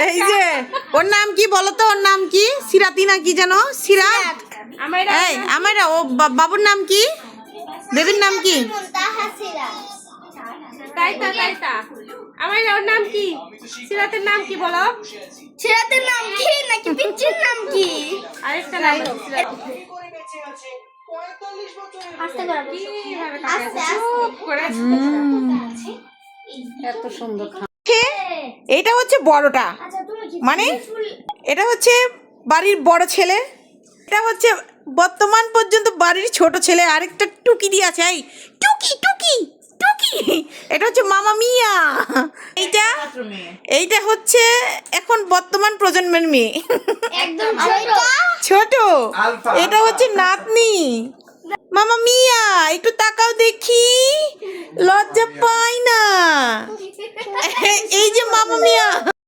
এই যে ওর নাম কি বলো তো, ওর নাম কি? সিরাতি না কি যেন? সিরাত। এই আমার ও বাবুর নাম কি? বেবির নাম কি? আমার ওর নাম কি? সিরাতের নাম কি বলো? সিরাতের নাম কি নাকি পিচ্চির নাম কি? আরেকটা নাম আস্তে করে আস্তে এত সুন্দর এইটা হচ্ছে বড়টা, মানে এটা হচ্ছে বাড়ির বড় ছেলে, এটা হচ্ছে বর্তমান পর্যন্ত বাড়ির ছোট ছেলে। আরেকটা টুকি দিয়ে আছে, এই টুকি টুকি টুকি, এটা হচ্ছে মামা মিয়া। এইটা এইটা হচ্ছে এখন বর্তমান প্রজন্মের মেয়ে, একদম ছোট। এটা হচ্ছে নাতনি মামা মিয়া। একটু তাকাও দেখি, লজ্জা পাই না। এই যে মামা মিয়া।